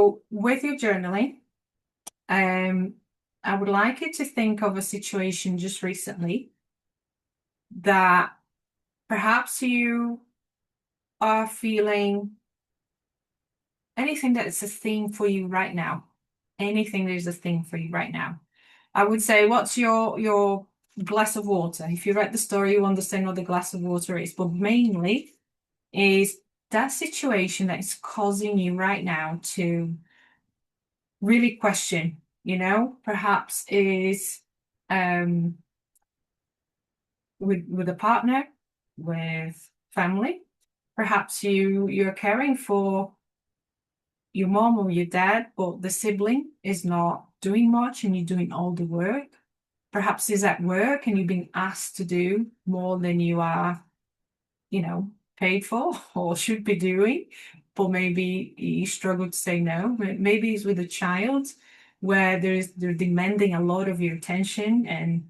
So with your journaling, I would like you to think of a situation just recently that perhaps you are feeling anything that is a thing for you right now. Anything that is a thing for you right now. I would say, what's your glass of water? If you read the story, you understand what the glass of water is, but mainly is that situation that is causing you right now to really question, perhaps is um with a partner, with family. Perhaps you're caring for your mom or your dad, but the sibling is not doing much and you're doing all the work. Perhaps is at work and you're being asked to do more than you are, paid for or should be doing, but maybe you struggle to say no. Maybe it's with a child where they're demanding a lot of your attention and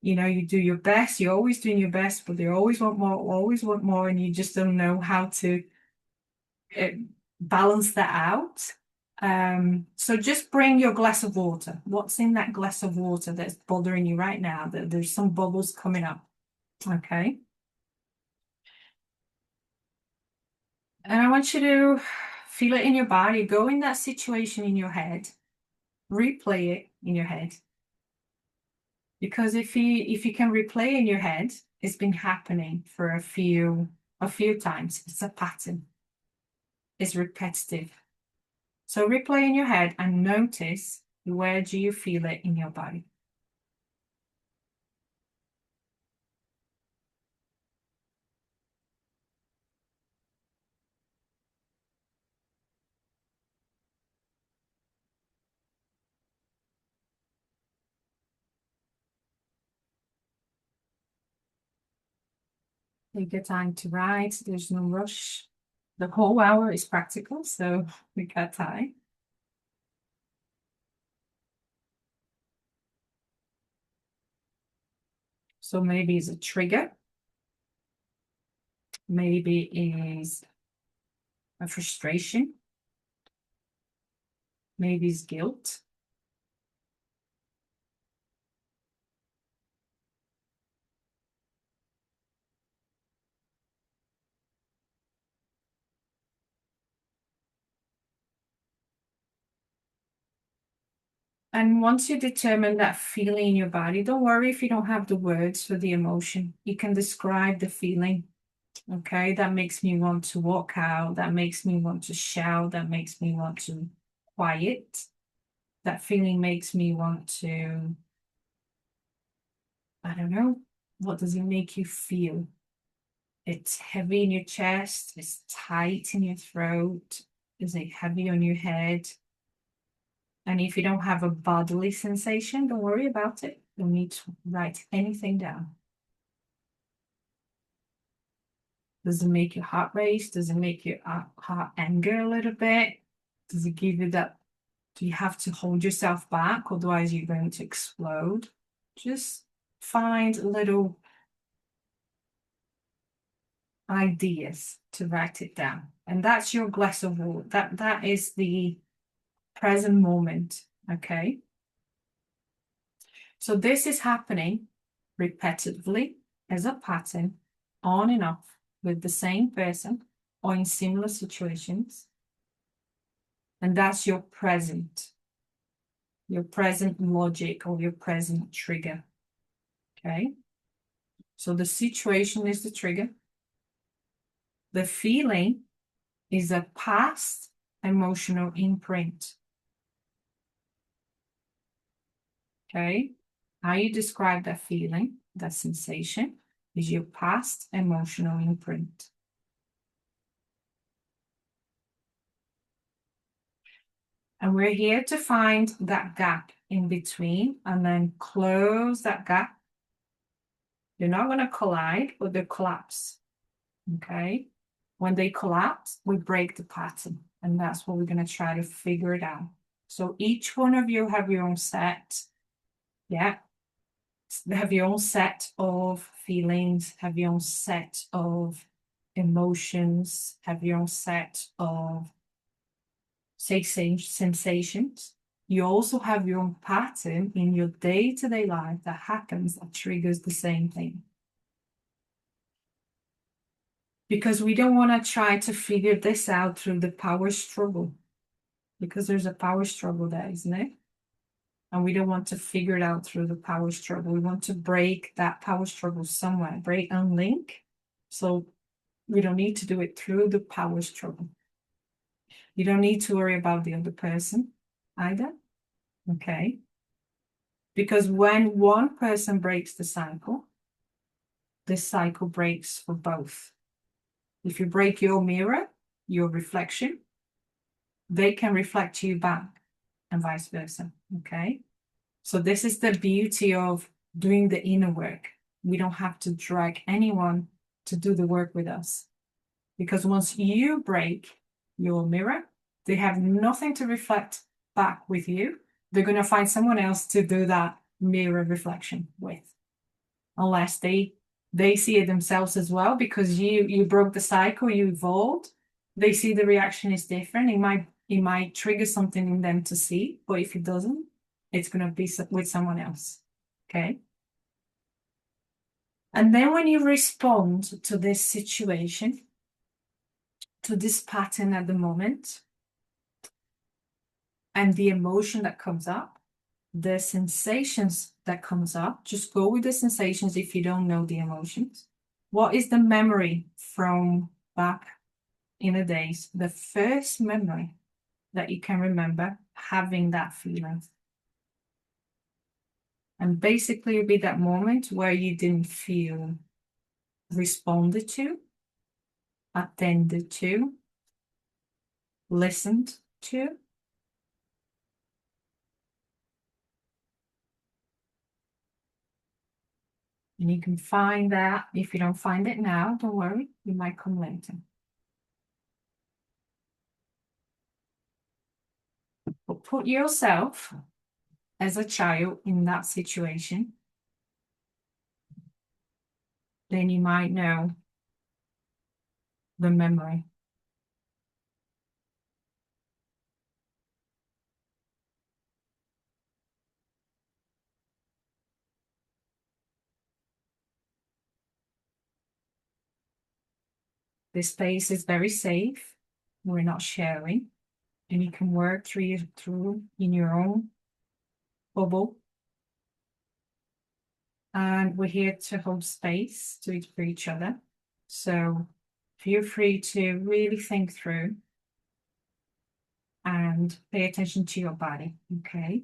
you do your best, you're always doing your best, but they always want more, and you just don't know how to uh, balance that out. So just bring your glass of water. What's in that glass of water that's bothering you right now? That there's some bubbles coming up. Okay. And I want you to feel it in your body. Go in that situation in your head. Replay it in your head. Because if you can replay in your head, it's been happening for a few times. It's a pattern. It's repetitive. So replay in your head and notice, where do you feel it in your body? Take your time to write. There's no rush. The whole hour is practical, so we got time. So maybe it's a trigger. Maybe it's a frustration. Maybe it's guilt. And once you determine that feeling in your body, don't worry if you don't have the words for the emotion. You can describe the feeling. Okay, that makes me want to walk out. That makes me want to shout. That makes me want to quiet. That feeling makes me want to, I don't know, what does it make you feel? It's heavy in your chest. It's tight in your throat. Is it heavy on your head? And if you don't have a bodily sensation, don't worry about it. You don't need to write anything down. Does it make your heart race? Does it make your heart anger a little bit? Does it give you that? Do you have to hold yourself back? Otherwise, you're going to explode. Just find little ideas to write it down. And that's your glass of water. That is the present moment. Okay. So this is happening repetitively as a pattern, on and off, with the same person or in similar situations. And that's your present logic or your present trigger. Okay. So the situation is the trigger. The feeling is a past emotional imprint. Okay. How you describe that feeling, that sensation, is your past emotional imprint. And we're here to find that gap in between and then close that gap. They're not going to collide, but they collapse. Okay. When they collapse, we break the pattern. And that's what we're going to try to figure it out. So each one of you have your own set. Yeah. Have your own set of feelings, have your own set of emotions, have your own set of say sensations, you also have your own pattern in your day-to-day life that happens that triggers the same thing. Because we don't want to try to figure this out through the power struggle, because there's a power struggle there, isn't it? And we don't want to figure it out through the power struggle. We want to break that power struggle somewhere, break and link. So we don't need to do it through the power struggle. You don't need to worry about the other person either. Okay. Because when one person breaks the cycle, this cycle breaks for both. If you break your mirror, your reflection, they can reflect you back and vice versa. Okay. So this is the beauty of doing the inner work. We don't have to drag anyone to do the work with us. Because once you break your mirror, they have nothing to reflect back with you. They're going to find someone else to do that mirror reflection with. Unless they see it themselves as well, because you broke the cycle, you evolved. They see the reaction is different. It might trigger something in them to see, but if it doesn't, it's going to be with someone else. Okay. And then when you respond to this situation, to this pattern at the moment, and the emotion that comes up, the sensations that comes up, just go with the sensations if you don't know the emotions. What is the memory from back in the days, the first memory that you can remember having that feeling? And basically it'll be that moment where you didn't feel responded to, attended to, listened to. And you can find that. If you don't find it now, don't worry, you might come later. But put yourself as a child in that situation, then you might know the memory. This space is very safe. We're not sharing, and you can work through in your own bubble. And we're here to hold space for each other. So feel free to really think through and pay attention to your body, okay?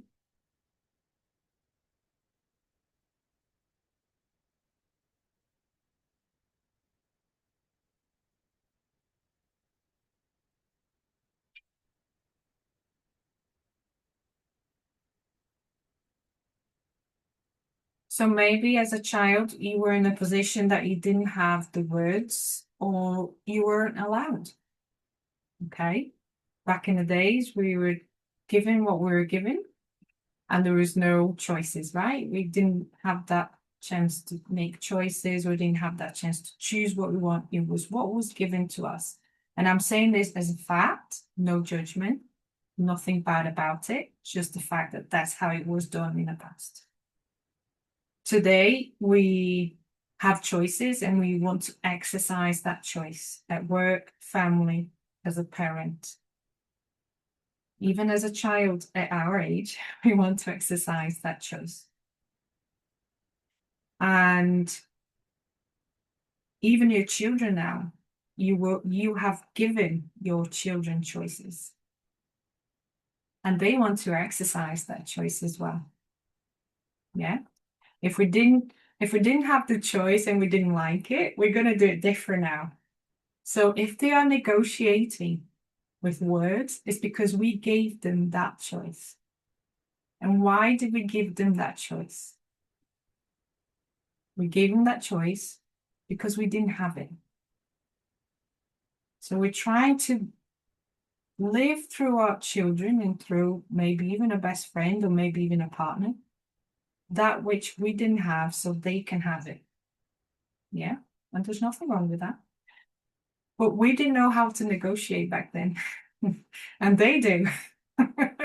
So maybe as a child, you were in a position that you didn't have the words or you weren't allowed, okay? Back in the days, we were given what we were given and there was no choices, right? We didn't have that chance to make choices. We didn't have that chance to choose what we want. It was what was given to us. And I'm saying this as a fact, no judgment, nothing bad about it, just the fact that that's how it was done in the past. Today, we have choices and we want to exercise that choice at work, family, as a parent. Even as a child at our age, we want to exercise that choice. And even your children now, you have given your children choices. And they want to exercise that choice as well. Yeah. If we didn't have the choice and we didn't like it, we're going to do it different now. So if they are negotiating with words, it's because we gave them that choice. And why did we give them that choice? We gave them that choice because we didn't have it. So we're trying to live through our children and through maybe even a best friend or maybe even a partner, that which we didn't have so they can have it. Yeah, and there's nothing wrong with that. But we didn't know how to negotiate back then. And they do.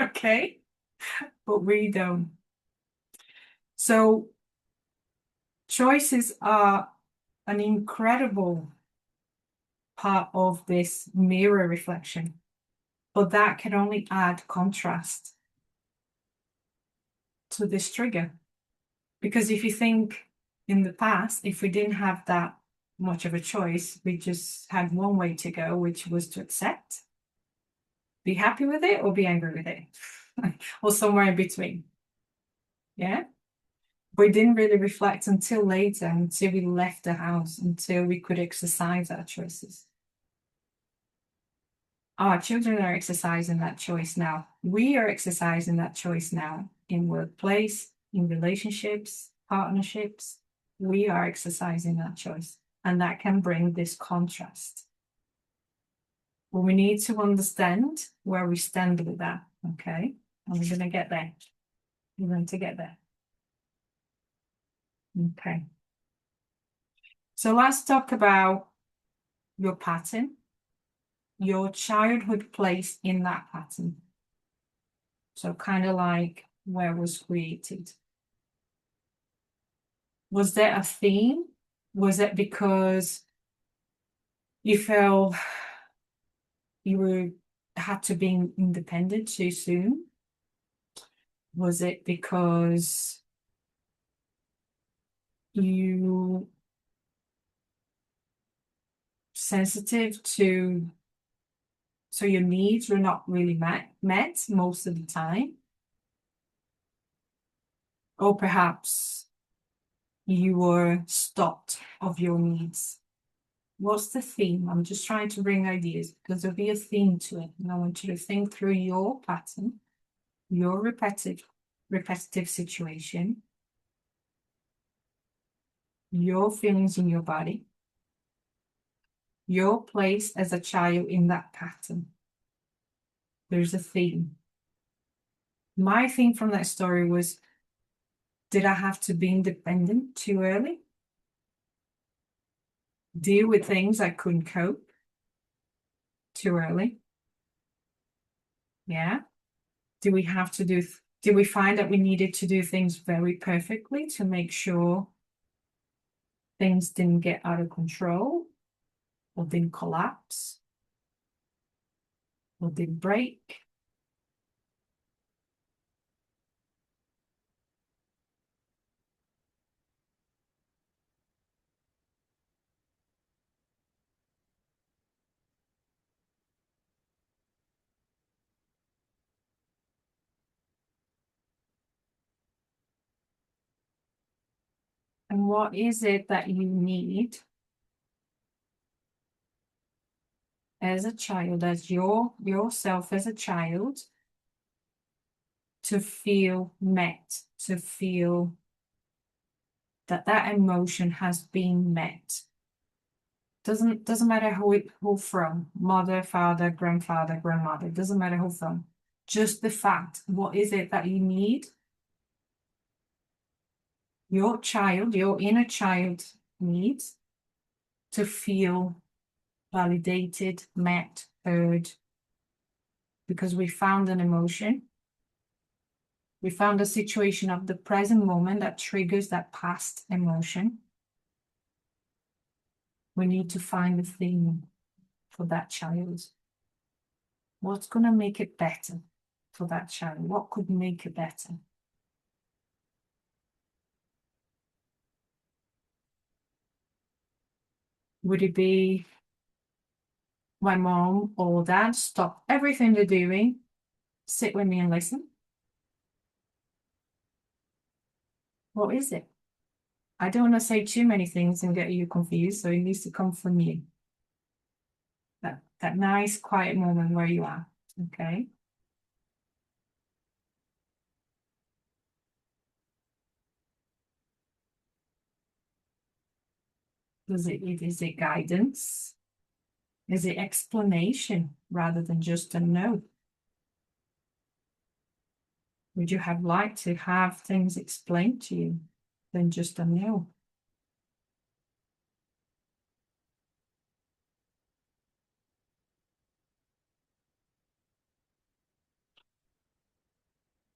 Okay? But we don't. So choices are an incredible part of this mirror reflection, but that can only add contrast to this trigger. Because if you think in the past, if we didn't have that much of a choice, we just had one way to go, which was to accept, be happy with it or be angry with it, or somewhere in between. Yeah. We didn't really reflect until later, until we left the house, until we could exercise our choices. Our children are exercising that choice now. We are exercising that choice now in workplace, in relationships, partnerships. We are exercising that choice, and that can bring this contrast. But we need to understand where we stand with that, okay? And we're going to get there. We're going to get there. Okay. So let's talk about your pattern, your childhood place in that pattern. So kind of like where was created. Was there a theme? Was it because you felt you had to be independent too soon? Was it because you sensitive to, so your needs were not really met most of the time? Or perhaps you were stopped of your needs? What's the theme? I'm just trying to bring ideas because there'll be a theme to it. And I want you to think through your pattern, your repetitive situation, your feelings in your body, your place as a child in that pattern. There's a theme. My theme from that story was, did I have to be independent too early? Deal with things I couldn't cope too early? Yeah. Do we have to did we find that we needed to do things very perfectly to make sure things didn't get out of control or didn't collapse or didn't break? And what is it that you need as a child, as yourself as a child, to feel met, to feel that that emotion has been met? Doesn't matter who from, mother, father, grandfather, grandmother, doesn't matter who from. Just the fact, what is it that you need? Your child, your inner child needs to feel validated, met, heard, because we found an emotion. We found a situation of the present moment that triggers that past emotion. We need to find a theme for that child. What's going to make it better for that child? What could make it better? Would it be my mom or dad stop everything they're doing, sit with me and listen? What is it? I don't want to say too many things and get you confused, so it needs to come from you. That nice quiet moment where you are, okay? Is it guidance? Is it explanation rather than just a no? Would you have liked to have things explained to you than just a no?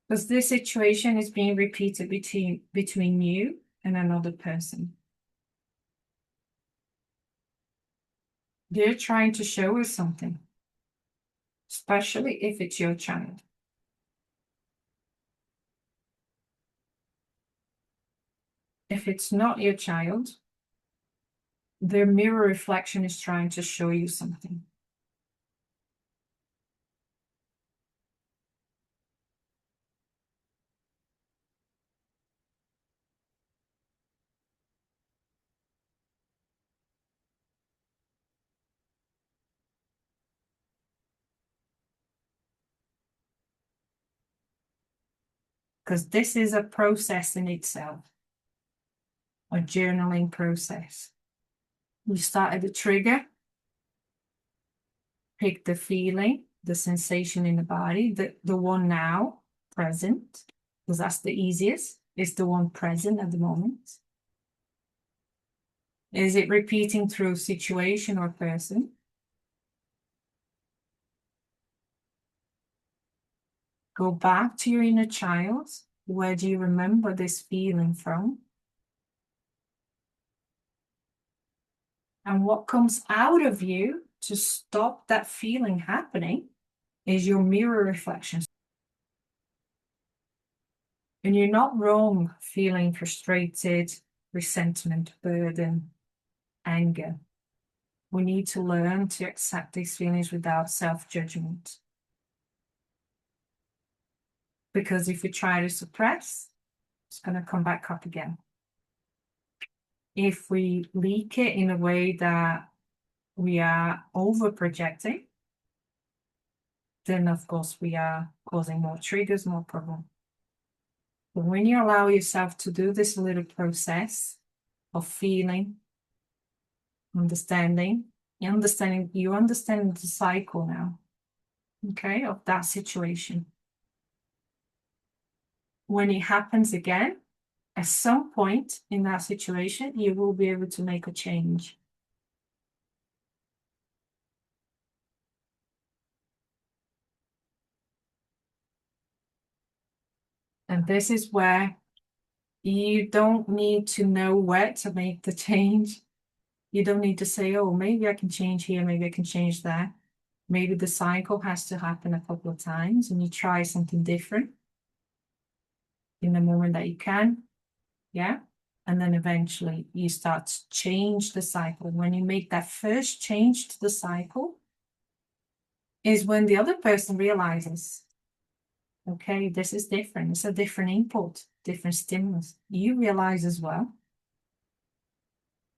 Because this situation is being repeated between you and another person. They're trying to show us something, especially if it's your child. If it's not your child, their mirror reflection is trying to show you something. Because this is a process in itself, a journaling process. You start at the trigger, pick the feeling, the sensation in the body, the one now present, because that's the easiest. It's the one present at the moment. Is it repeating through situation or person? Go back to your inner child. Where do you remember this feeling from? And what comes out of you to stop that feeling happening is your mirror reflection. And you're not wrong feeling frustrated, resentment, burden, anger. We need to learn to accept these feelings without self-judgment. Because if we try to suppress, it's going to come back up again. If we leak it in a way that we are over projecting, then of course we are causing more triggers, more problems. But when you allow yourself to do this little process of feeling, understanding, you understand the cycle now, okay, of that situation. When it happens again, at some point in that situation, you will be able to make a change. And this is where you don't need to know where to make the change. You don't need to say, oh, maybe I can change here, maybe I can change there. Maybe the cycle has to happen a couple of times and you try something different in the moment that you can. Yeah. And then eventually you start to change the cycle. When you make that first change to the cycle, is when the other person realizes, okay, this is different. It's a different input, different stimulus. You realize as well.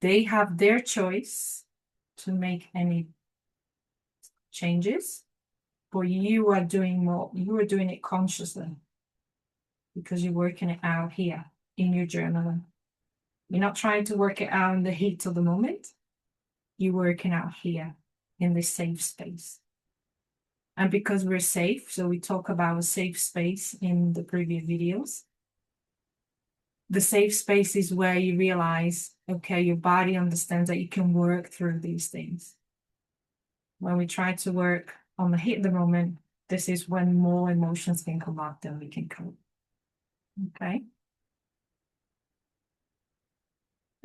They have their choice to make any changes, but you are doing more, you are doing it consciously because you're working it out here in your journaling. You're not trying to work it out in the heat of the moment. You're working out here in this safe space. And because we're safe, so we talk about a safe space in the previous videos. The safe space is where you realize, okay, your body understands that you can work through these things. When we try to work on the heat of the moment, this is when more emotions can come up than we can cope. Okay.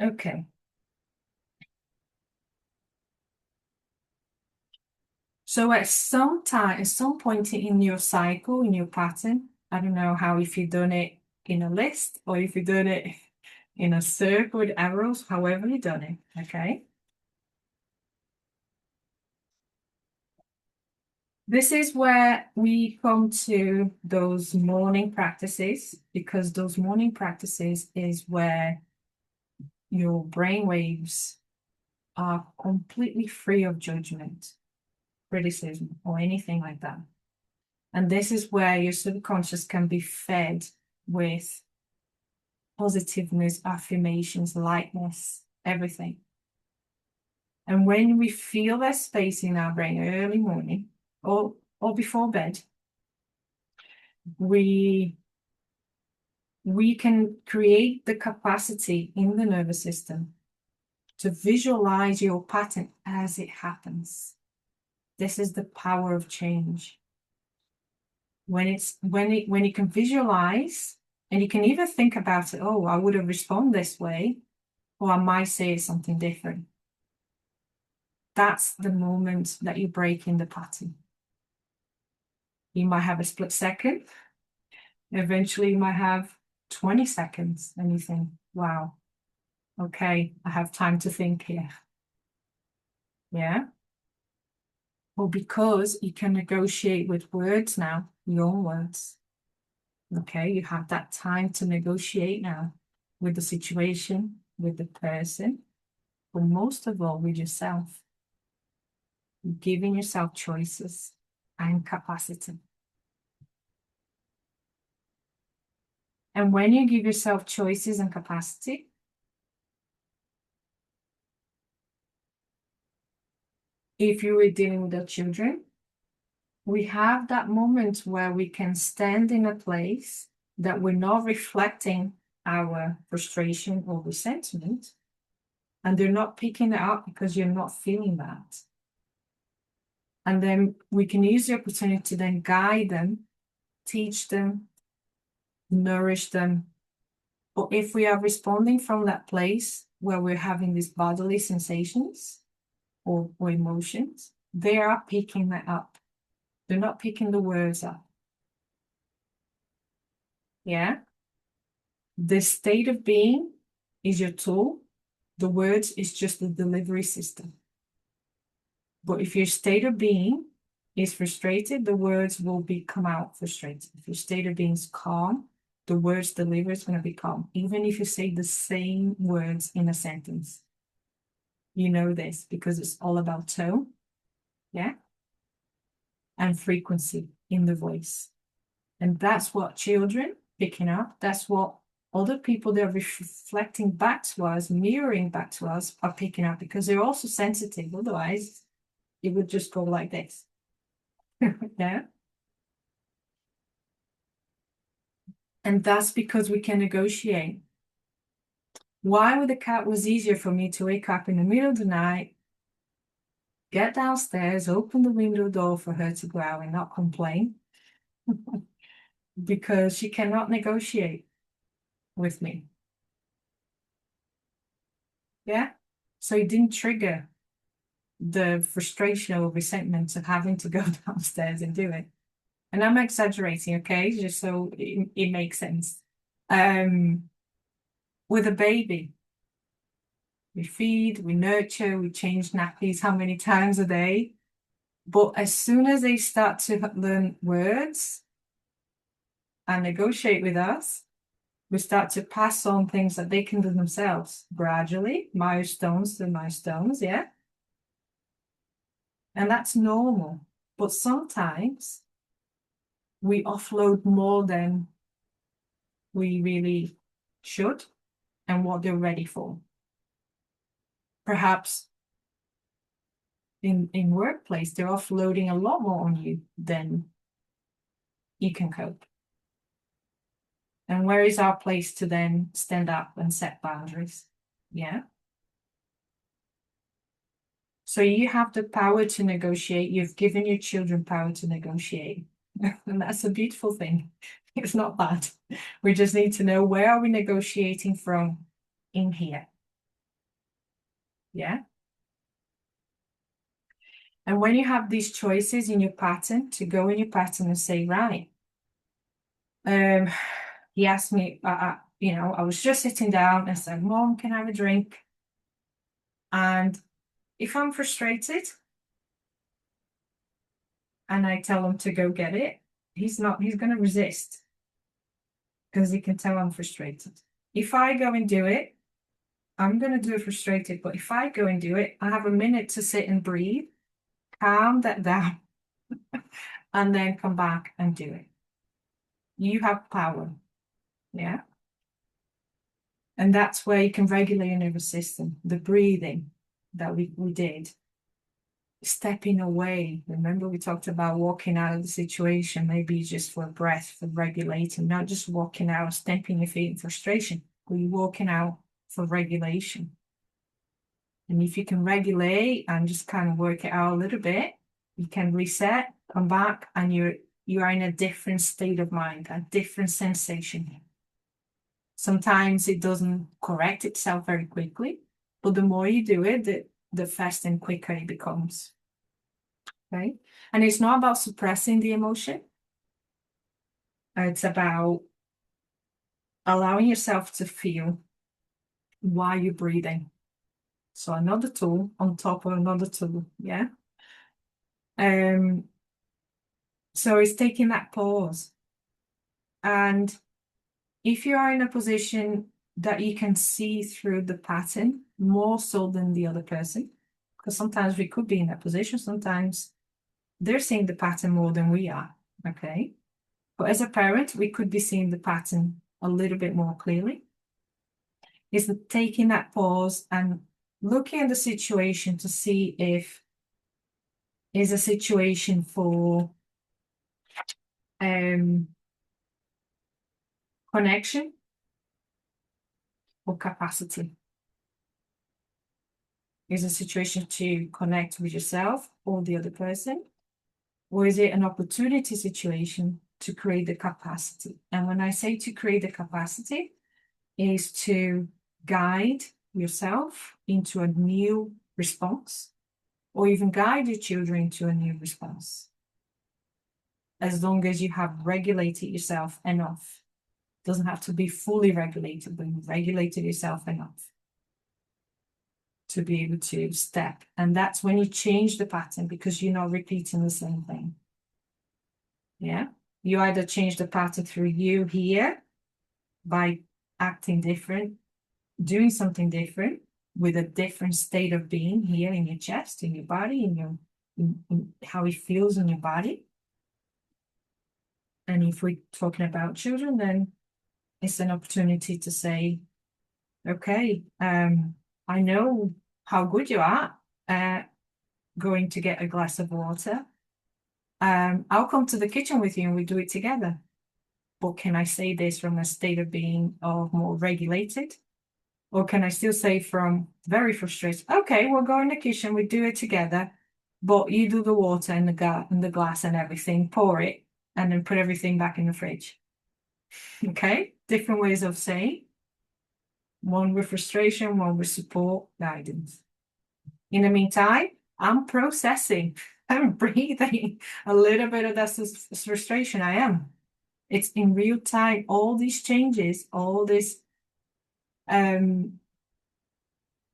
Okay. So at some time, at some point in your cycle, in your pattern, I don't know how, if you've done it in a list or if you've done it in a circle with arrows, however you've done it, okay? This is where we come to those morning practices, because those morning practices is where your brain waves are completely free of judgment, criticism, or anything like that. And this is where your subconscious can be fed with positiveness, affirmations, lightness, everything. And when we feel that space in our brain early morning or before bed, we can create the capacity in the nervous system to visualize your pattern as it happens. This is the power of change. When you can visualize and you can either think about it, oh, I would have responded this way, or I might say something different. That's the moment that you break in the pattern. You might have a split second. Eventually, you might have 20 seconds, and you think, wow, okay, I have time to think here. Yeah. Well, because you can negotiate with words now, your own words. Okay, you have that time to negotiate now with the situation, with the person, but most of all with yourself. Giving yourself choices and capacity. And when you give yourself choices and capacity, if you were dealing with our children, we have that moment where we can stand in a place that we're not reflecting our frustration or resentment, and they're not picking it up because you're not feeling that. And then we can use the opportunity to then guide them, teach them, nourish them. But if we are responding from that place where we're having these bodily sensations or emotions, they are picking that up. They're not picking the words up. Yeah. The state of being is your tool. The words is just the delivery system. But if your state of being is frustrated, the words will come out frustrated. If your state of being is calm, the words delivered is going to be calm. Even if you say the same words in a sentence. You know this because it's all about tone. Yeah. And frequency in the voice. And that's what children picking up. That's what other people that are reflecting back to us, mirroring back to us, are picking up because they're also sensitive. Otherwise, it would just go like this. Yeah. And that's because we can negotiate. Why with the cat was easier for me to wake up in the middle of the night, get downstairs, open the window door for her to go out and not complain because she cannot negotiate with me. Yeah. So it didn't trigger the frustration or resentment of having to go downstairs and do it. And I'm exaggerating, okay, just so it makes sense. With a baby, we feed, we nurture, we change nappies how many times a day. But as soon as they start to learn words and negotiate with us, we start to pass on things that they can do themselves gradually, milestones to milestones, yeah? And that's normal. But sometimes we offload more than we really should and what they're ready for. Perhaps in workplace, they're offloading a lot more on you than you can cope. And where is our place to then stand up and set boundaries? Yeah. So you have the power to negotiate. You've given your children power to negotiate. And that's a beautiful thing. It's not bad. We just need to know, where are we negotiating from in here? Yeah. And when you have these choices in your pattern, to go in your pattern and say, right, he asked me, I was just sitting down and said, Mom, can I have a drink? And if I'm frustrated and I tell him to go get it, he's going to resist because he can tell I'm frustrated. If I go and do it, I'm going to do it frustrated. But if I go and do it, I have a minute to sit and breathe, calm that down, and then come back and do it. You have power. Yeah. And that's where you can regulate your nervous system, the breathing that we did. Stepping away. Remember, we talked about walking out of the situation, maybe just for a breath, for regulating, not just walking out, stamping your feet in frustration, but you're walking out for regulation. And if you can regulate and just kind of work it out a little bit, you can reset, come back, and you're you are in a different state of mind, a different sensation. Sometimes it doesn't correct itself very quickly, but the more you do it, the faster and quicker it becomes. Right? And it's not about suppressing the emotion. It's about allowing yourself to feel while you're breathing. So another tool on top of another tool, yeah. So it's taking that pause. And if you are in a position that you can see through the pattern more so than the other person, because sometimes we could be in that position, sometimes they're seeing the pattern more than we are, okay? But as a parent, we could be seeing the pattern a little bit more clearly. Is taking that pause and looking at the situation to see if is a situation for connection or capacity. Is a situation to connect with yourself or the other person? Or is it an opportunity situation to create the capacity? And when I say to create the capacity, is to guide yourself into a new response, or even guide your children to a new response. As long as you have regulated yourself enough. It doesn't have to be fully regulated, but you've regulated yourself enough to be able to step. And that's when you change the pattern, because you're not repeating the same thing. Yeah. You either change the pattern through you here by acting different, doing something different with a different state of being here in your chest, in your body, in how it feels in your body. And if we're talking about children, then it's an opportunity to say, okay, I know how good you are going to get a glass of water. I'll come to the kitchen with you and we do it together. But can I say this from a state of being of more regulated? Or can I still say from very frustrated, okay, we'll go in the kitchen, we do it together, but you do the water and the glass and everything, pour it, and then put everything back in the fridge. Okay? Different ways of saying. One with frustration, one with support, guidance. In the meantime, I'm processing. I'm breathing a little bit of that frustration. I am. It's in real time. All these changes, all this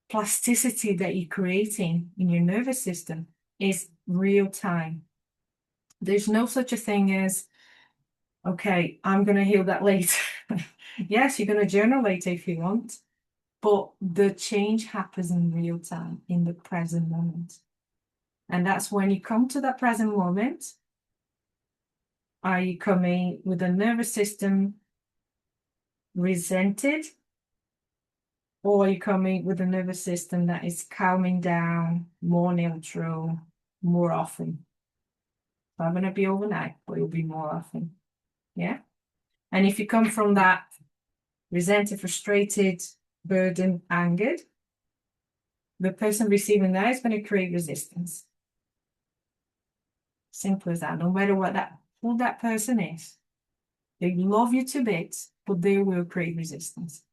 plasticity that you're creating in your nervous system is real time. There's no such a thing as, okay, I'm going to heal that later. Yes, you're going to journal later if you want, but the change happens in real time, in the present moment. And that's when you come to that present moment. Are you coming with a nervous system resented? Or are you coming with a nervous system that is calming down, more neutral, more often? It's not going to be overnight, but it'll be more often. Yeah. And if you come from that resented, frustrated, burdened, angered, the person receiving that is going to create resistance. Simple as that. No matter who that person is, they love you to bits, but they will create resistance.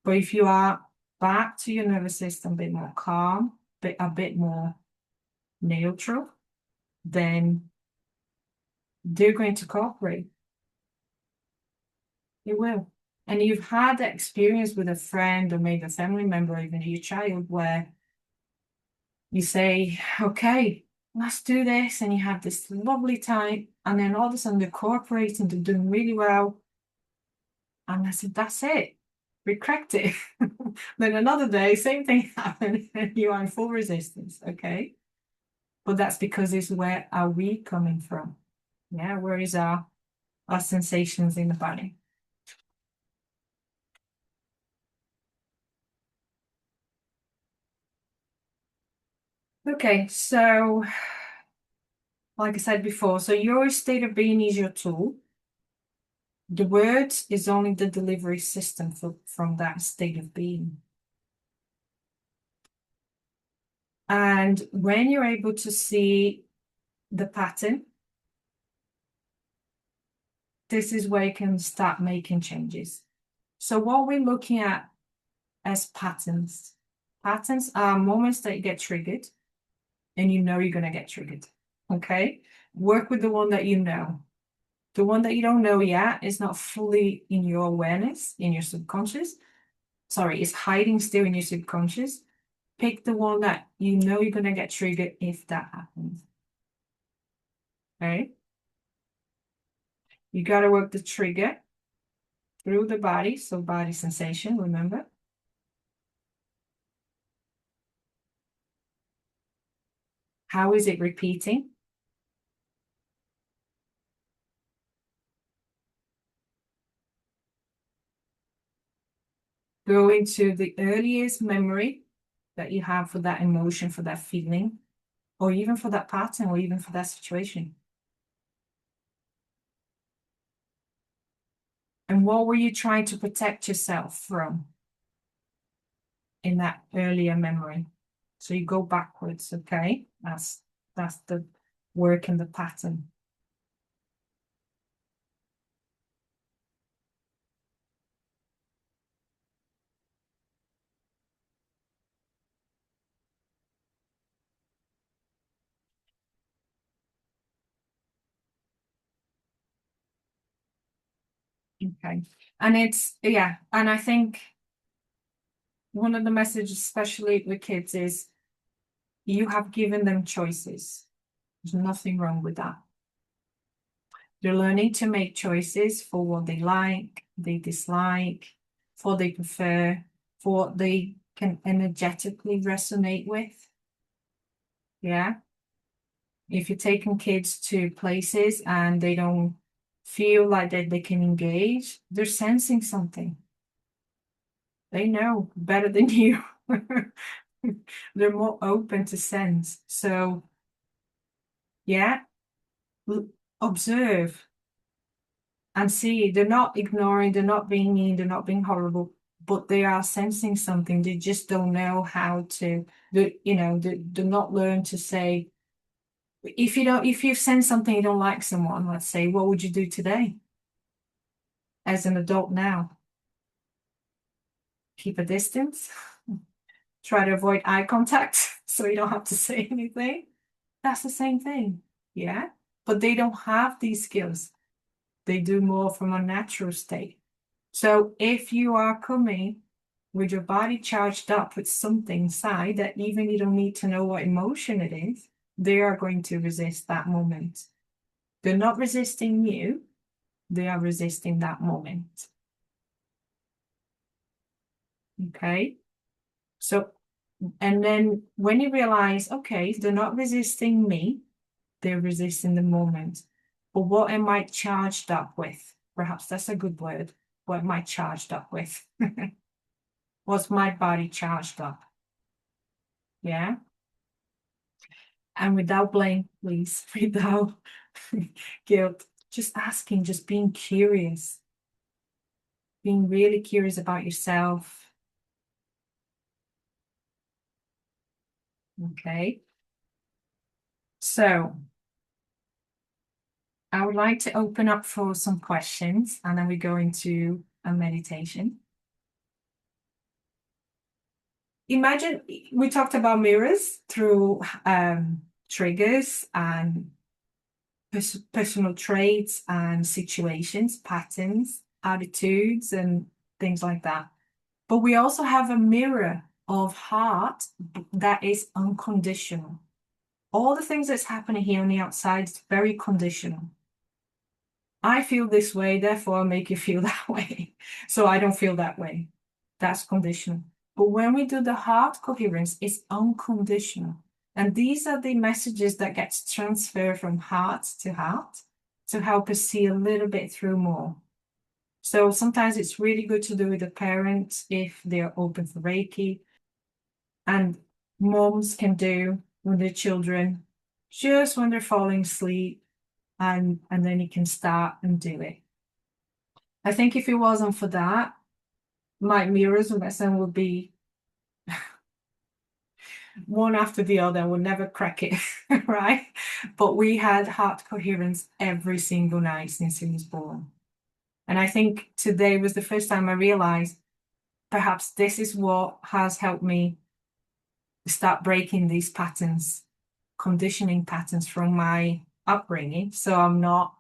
But if you are back to your nervous system, a bit more calm, a bit more neutral, then they're going to cooperate. They will. And you've had that experience with a friend or maybe a family member, or even your child, where you say, okay, let's do this. And you have this lovely time. And then all of a sudden they're cooperating, they're doing really well. And I said, that's it. We cracked it. Then another day, same thing happened, and you are in full resistance. Okay. But that's because it's where are we coming from? Yeah, where is our sensations in the body? Okay, so like I said before, so your state of being is your tool. The word is only the delivery system from that state of being. And when you're able to see the pattern this is where you can start making changes. So what we're looking at as patterns. Patterns are moments that you get triggered and you know you're going to get triggered. Okay. Work with the one that you know. The one that you don't know yet is not fully in your awareness, in your subconscious. Sorry, it's hiding still in your subconscious. Pick the one that you know you're going to get triggered if that happens. Okay. You got to work the trigger through the body. So body sensation, remember? How is it repeating? Go into the earliest memory that you have for that emotion, for that feeling, or even for that pattern, or even for that situation. And what were you trying to protect yourself from in that earlier memory? So you go backwards, okay? That's the work in the pattern. Okay. And it's, yeah, and I think one of the messages, especially with kids, is you have given them choices. There's nothing wrong with that. They're learning to make choices for what they like, they dislike, for what they prefer, for what they can energetically resonate with. Yeah. If you're taking kids to places and they don't feel like that they can engage, they're sensing something. They know better than you. They're more open to sense. So, yeah, observe and see. They're not ignoring, they're not being mean, they're not being horrible, but they are sensing something. They just don't know how to, they're not learn to say, if you sense something you don't like someone, let's say, what would you do today as an adult now? Keep a distance, try to avoid eye contact so you don't have to say anything. That's the same thing. Yeah. But they don't have these skills. They do more from a natural state. So if you are coming with your body charged up with something inside that even you don't need to know what emotion it is, they are going to resist that moment. They're not resisting you, they are resisting that moment. Okay. So, and then when you realize, okay, they're not resisting me, they're resisting the moment. But what am I charged up with? Perhaps that's a good word. What am I charged up with? What's my body charged up? Yeah. And without blame, please, without guilt, just asking, just being curious, being really curious about yourself. Okay. So I would like to open up for some questions and then we go into a meditation. Imagine we talked about mirrors through triggers and personal traits and situations, patterns, attitudes, and things like that. But we also have a mirror of heart that is unconditional. All the things that's happening here on the outside is very conditional. I feel this way, therefore I make you feel that way. So I don't feel that way. That's conditional. But when we do the heart coherence, it's unconditional. And these are the messages that gets transferred from heart to help us see a little bit through more. So sometimes it's really good to do with the parents if they're open for Reiki. And moms can do with their children just when they're falling asleep and then you can start and do it. I think if it wasn't for that, my mirrors and my son would be one after the other and would never crack it, right? But we had heart coherence every single night since he was born. And I think today was the first time I realized perhaps this is what has helped me start breaking these patterns, conditioning patterns from my upbringing. So I'm not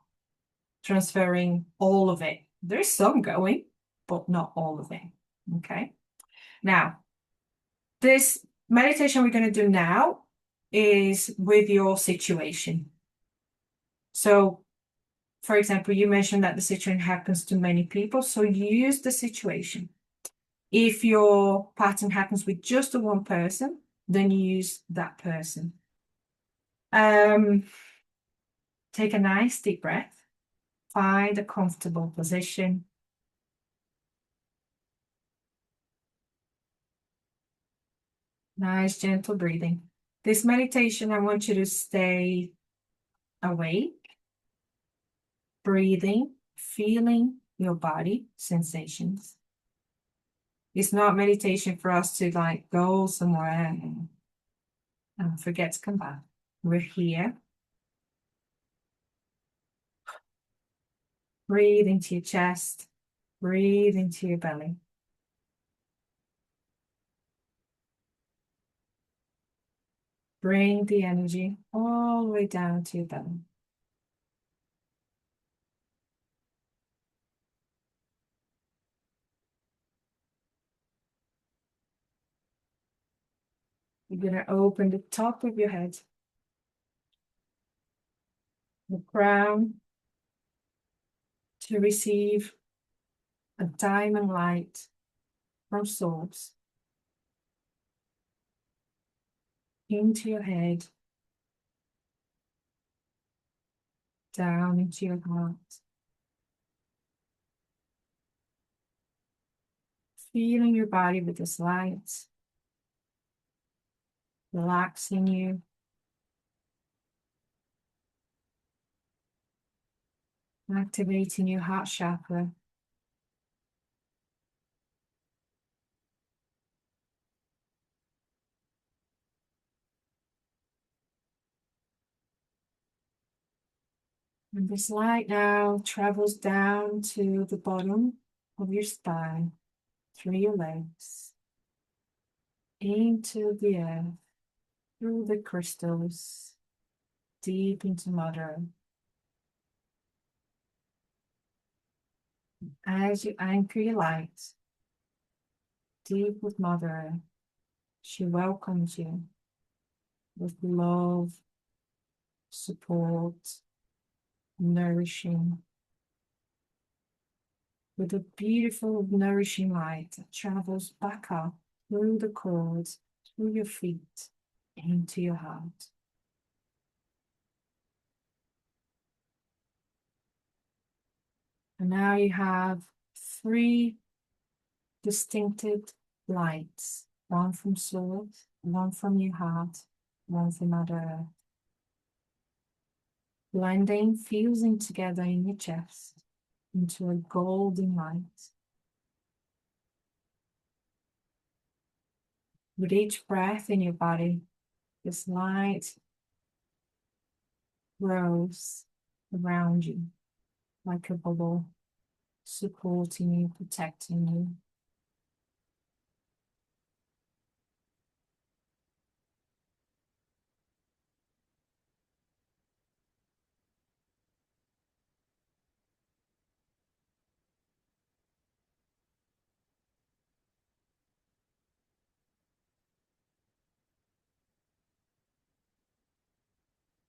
transferring all of it. There's some going, but not all of it. Okay. Now, this meditation we're going to do now is with your situation. So, for example, you mentioned that the situation happens to many people. So use the situation. If your pattern happens with just the one person, then use that person. Take a nice deep breath. Find a comfortable position. Nice, gentle breathing. This meditation, I want you to stay awake, breathing, feeling your body sensations. It's not meditation for us to like go somewhere and forget to come back. We're here. Breathe into your chest. Breathe into your belly. Bring the energy all the way down to your belly. You're going to open the top of your head, the crown, to receive a diamond light from source into your head, down into your heart. Feeling your body with this light, relaxing you. Activating your heart chakra. And this light now travels down to the bottom of your spine, through your legs, into the earth, through the crystals, deep into Mother Earth. As you anchor your light deep with Mother Earth, she welcomes you with love, support, nourishing, with a beautiful, nourishing light that travels back up through the cords, through your feet, into your heart. And now you have three distinctive lights, one from Source, one from your heart, one from Mother Earth. Blending, fusing together in your chest into a golden light. With each breath in your body, this light grows around you like a bubble, supporting you, protecting you.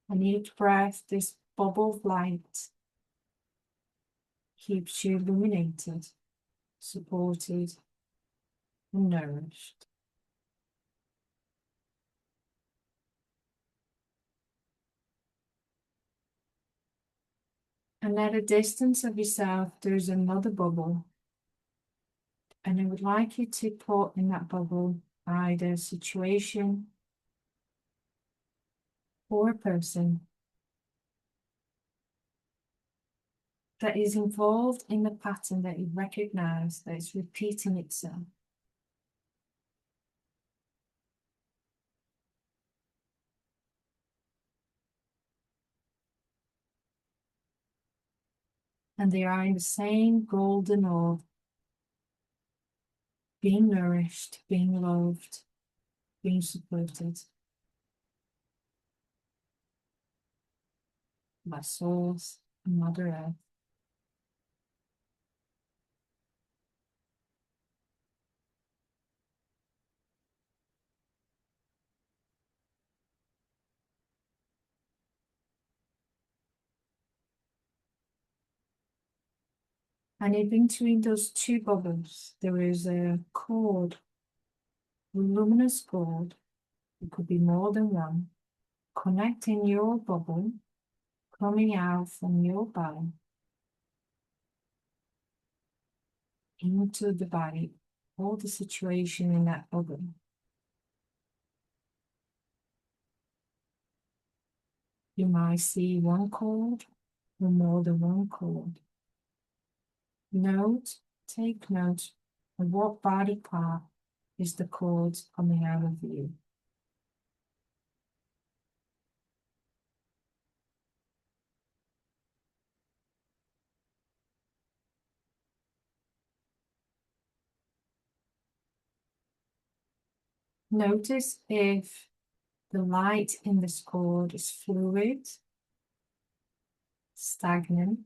And each breath, this bubble of light keeps you illuminated, supported, and nourished. And at a distance of yourself, there's another bubble. And I would like you to put in that bubble either a situation or a person that is involved in the pattern that you recognize that is repeating itself. And they are in the same golden orb, being nourished, being loved, being supported by Source and Mother Earth. And in between those two bubbles, there is a cord, a luminous cord. It could be more than one, connecting your bubble, coming out from your belly into the body, all the situation in that bubble. You might see one cord or more than one cord. Take note of what body part is the cord coming out of you. Notice if the light in this cord is fluid, stagnant,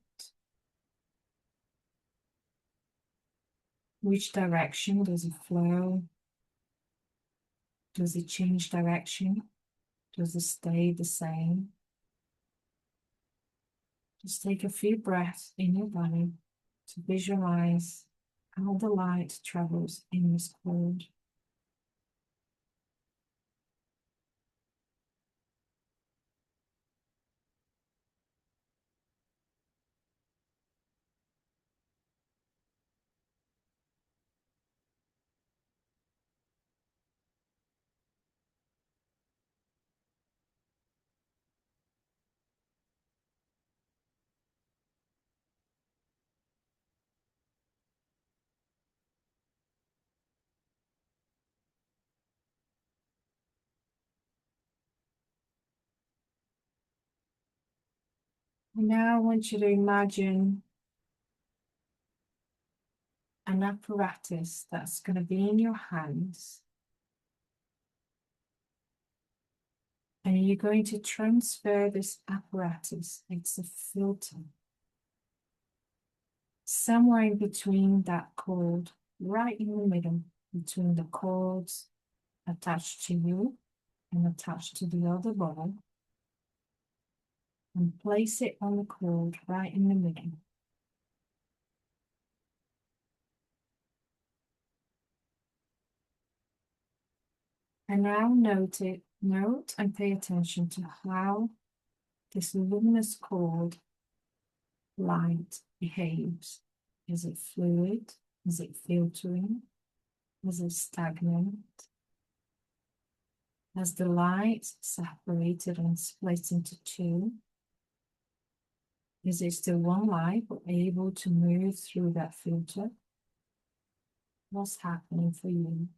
which direction does it flow? Does it change direction? Does it stay the same? Just take a few breaths in your body to visualize how the light travels in this cord. And now I want you to imagine an apparatus that's going to be in your hands. And you're going to transfer this apparatus. It's a filter. Somewhere in between that cord, right in the middle, between the cords attached to you and attached to the other bubble, and place it on the cord right in the middle. And now note and pay attention to how this luminous cord light behaves. Is it fluid? Is it filtering? Is it stagnant? Has the light separated and split into two? Is it still one light but able to move through that filter? What's happening for you?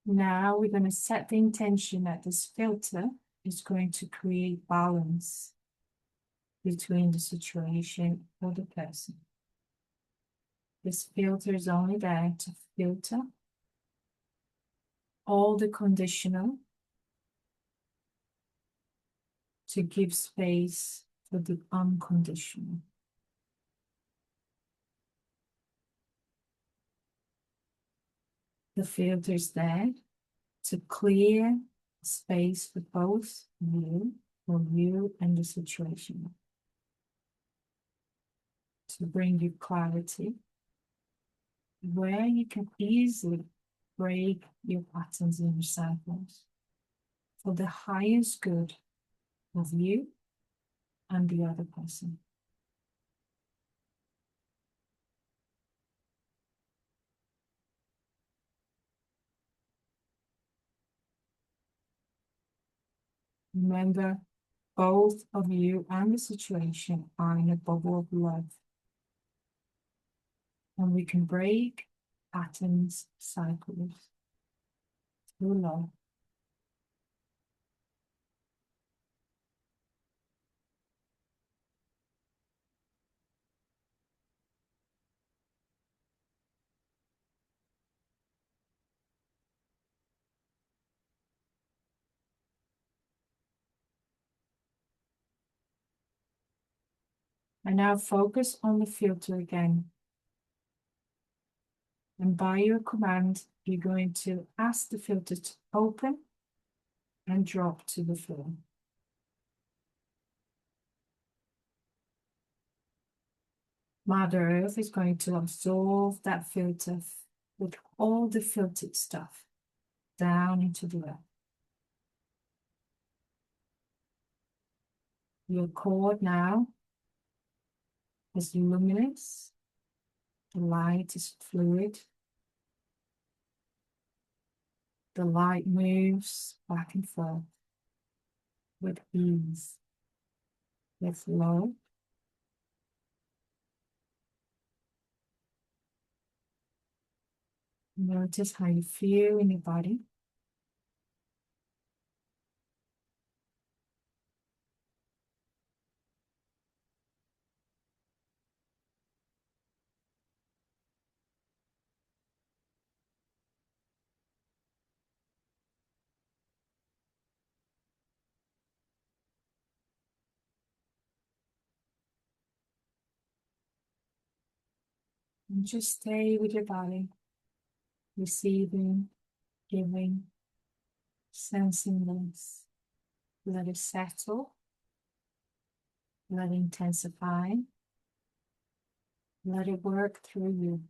Now we're going to set the intention that this filter is going to create balance between the situation or the person. This filter is only there to filter all the conditional, to give space for the unconditional. The filter is there to clear space for both you, for you and the situation, to bring you clarity, where you can easily break your patterns and your cycles. for the highest good of you and the other person. Remember, both of you and the situation are in a bubble of love. And we can break patterns, cycles through love. And now focus on the filter again. And by your command, you're going to ask the filter to open and drop to the floor. Mother Earth is going to absorb that filter with all the filtered stuff down into the earth. Your cord now is luminous. The light is fluid. The light moves back and forth with ease, with love. Notice how you feel in your body. And just stay with your body, receiving, giving, sensing this. Let it settle. Let it intensify. Let it work through you.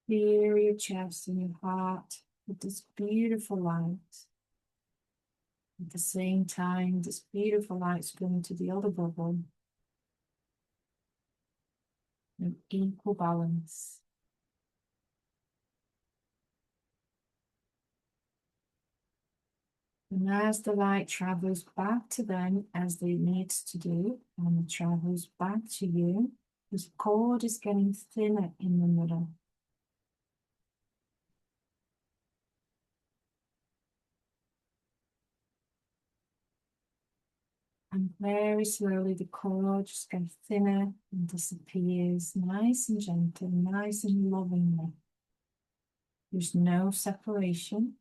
Feel your chest and your heart with this beautiful light. At the same time, this beautiful light is going to the other bubble in equal balance. And as the light travels back to them, as it needs to do, and it travels back to you, this cord is getting thinner in the middle. And very slowly the cord just gets thinner and disappears, nice and gentle, nice and lovingly. There's no separation.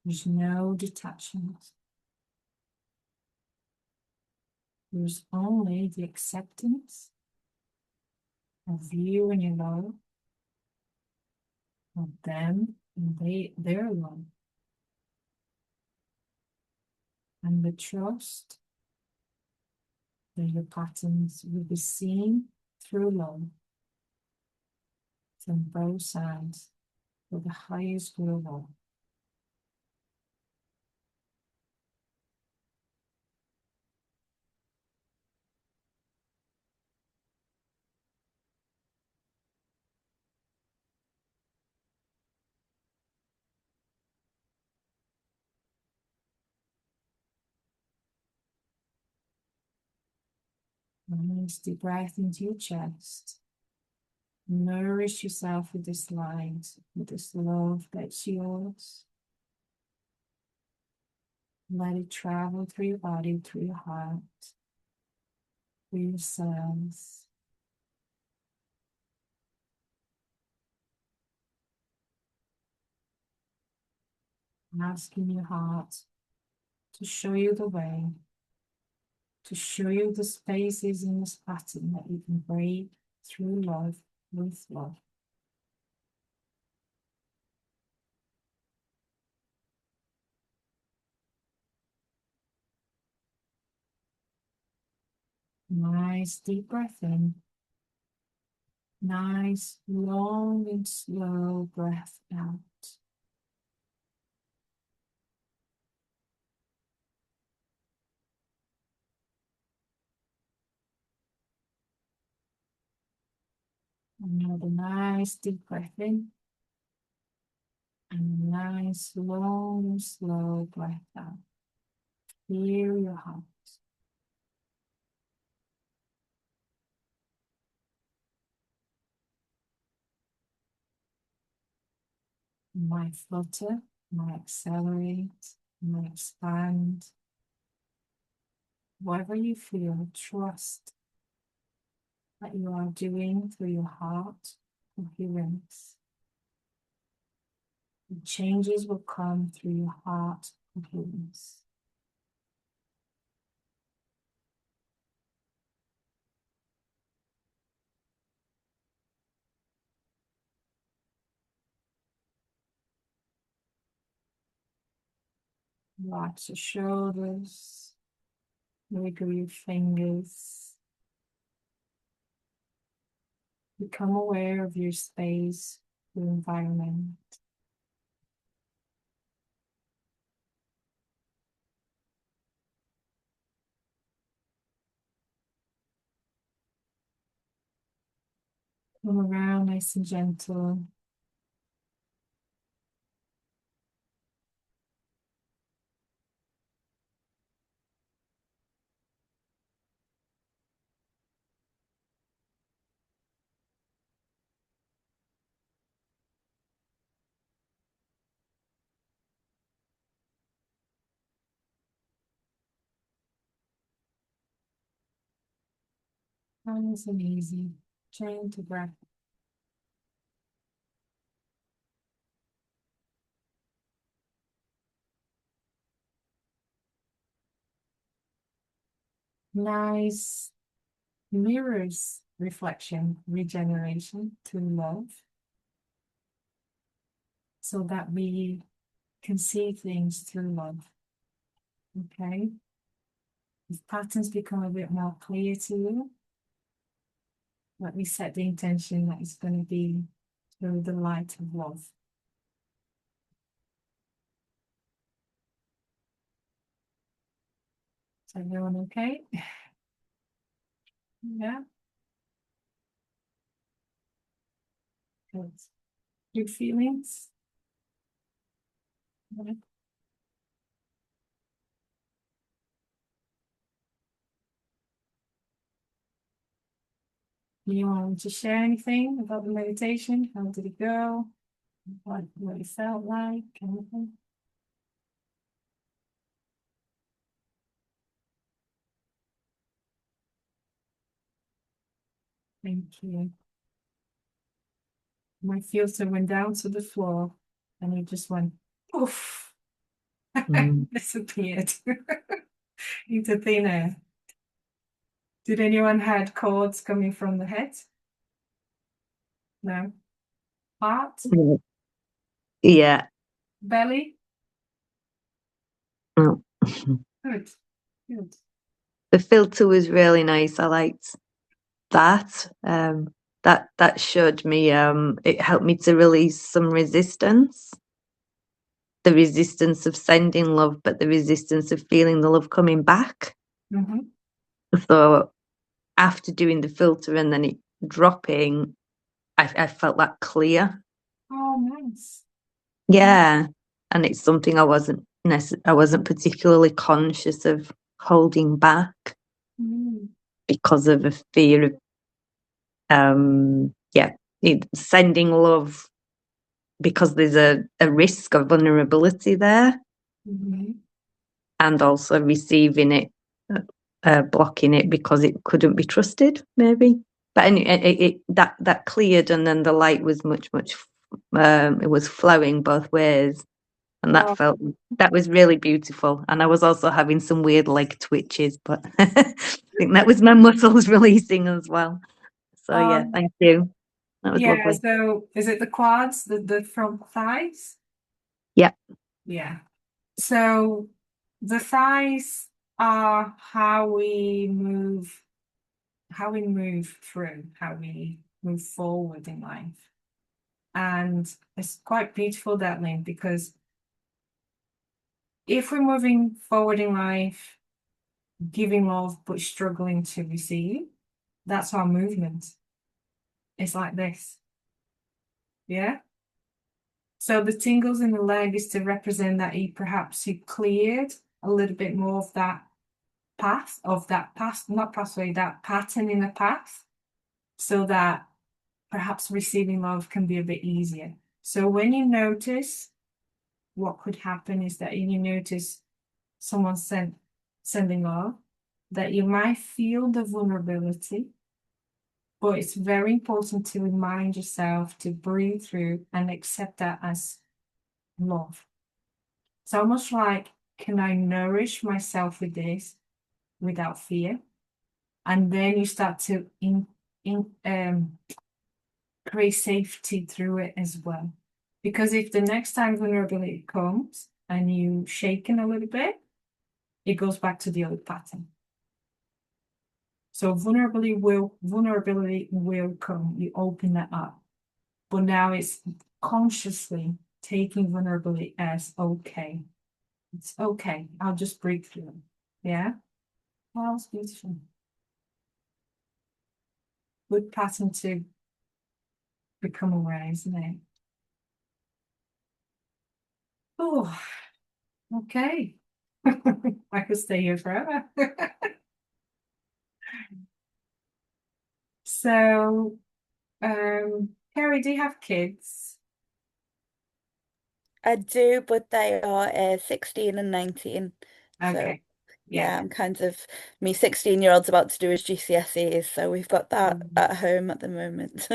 There's no detachment. There's only the acceptance of you and your love, of them and their love, and the trust that your patterns will be seen through love from both sides for the highest good of all. Nice deep breath into your chest. Nourish yourself with this light, with this love that's yours. Let it travel through your body, through your heart, through your cells. Asking your heart to show you the way, to show you the spaces in this pattern that you can break through love, with love. Nice deep breath in. Nice long and slow breath out. Another nice deep breath in. And a nice long and slow breath out. Feel your heart. Might flutter, might accelerate, might expand. Whatever you feel, trust that you are doing through your heart coherence. The changes will come through your heart coherence. Relax your shoulders, wiggle your fingers. Become aware of your space, your environment. Come around nice and gentle. Nice and easy. Gentle breath. Nice mirrors reflection, regeneration to love, so that we can see things through love. Okay? If patterns become a bit more clear to you, let me set the intention that it's going to be through the light of love. Is everyone okay? Yeah? Good. Good feelings? Yeah. Do you want to share anything about the meditation? How did it go? What it felt like? Anything? Thank you. My filter went down to the floor and it just went poof, disappeared into thin air. Did anyone had cords coming from the head? No. Heart? Yeah. Belly? Oh. Good. Good. The filter was really nice. I liked that. That showed me, it helped me to release some resistance. The resistance of sending love, but the resistance of feeling the love coming back. Mm-hmm. So after doing the filter and then it dropping, I felt that clear. Oh, nice. Yeah. And it's something I wasn't particularly conscious of holding back Mm. because of a fear of, yeah, sending love because there's a risk of vulnerability there, Mhm. and also receiving it, blocking it because it couldn't be trusted, maybe. But anyway, that cleared, and then the light was much. It was flowing both ways, and Oh, that was really beautiful. And I was also having some weird leg twitches, but I think that was my muscles releasing as well. So yeah, um, thank you. That was yeah, lovely. so is it the quads, the front thighs? Yeah. Yeah. So the thighs are how we move through, how we move forward in life. And it's quite beautiful, that link, because if we're moving forward in life, giving love but struggling to receive, that's our movement. It's like this. Yeah. So the tingles in the leg is to represent that you cleared a little bit more of that path, not pathway, that pattern in the path, so that perhaps receiving love can be a bit easier. So when you notice, what could happen is that you notice someone sending love, that you might feel the vulnerability, but it's very important to remind yourself to breathe through and accept that as love. It's almost like, can I nourish myself with this without fear? And then you start to create safety through it as well. Because if the next time vulnerability comes and you shaken a little bit, it goes back to the old pattern. So vulnerability will come. You open that up. But now it's consciously taking vulnerability as okay. It's okay. I'll just break through. Yeah. Well, it's beautiful. Good pattern to become aware, isn't it? Oh, okay. I could stay here forever. So, Carrie, do you have kids? I do, but they are 16 and 19. So Okay. Yeah. yeah, I'm kind of me 16-year-old's about to do his GCSEs, so we've got that Mm. at home at the moment.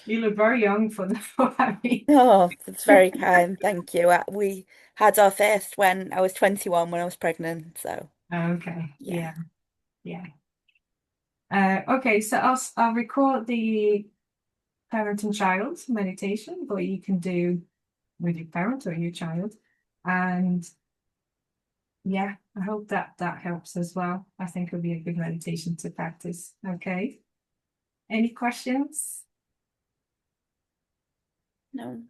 You look very young for the for having. Oh, that's very kind. Thank you. We had our first when I was 21 when I was pregnant, so Okay. yeah. Yeah. Yeah. Okay. So I'll record the parent and child meditation, but you can do with your parent or your child, and yeah, I hope that that helps as well. I think it'll be a good meditation to practice. Okay. Any questions? No. No.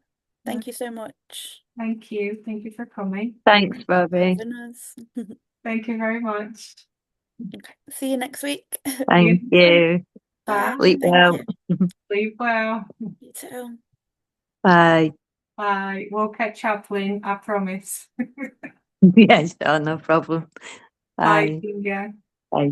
Thank you so much Thank you. Thank you for coming. Thanks, for Robbie. having us. Thank you very much. Okay. See you next week. You Thank too. you. Bye. Bye. Sleep Thank well. you. Sleep well. You too. Bye. Bye. We'll catch up, Lynn. I promise. Yes, sure, no problem. Bye, Bye. Julia. Bye.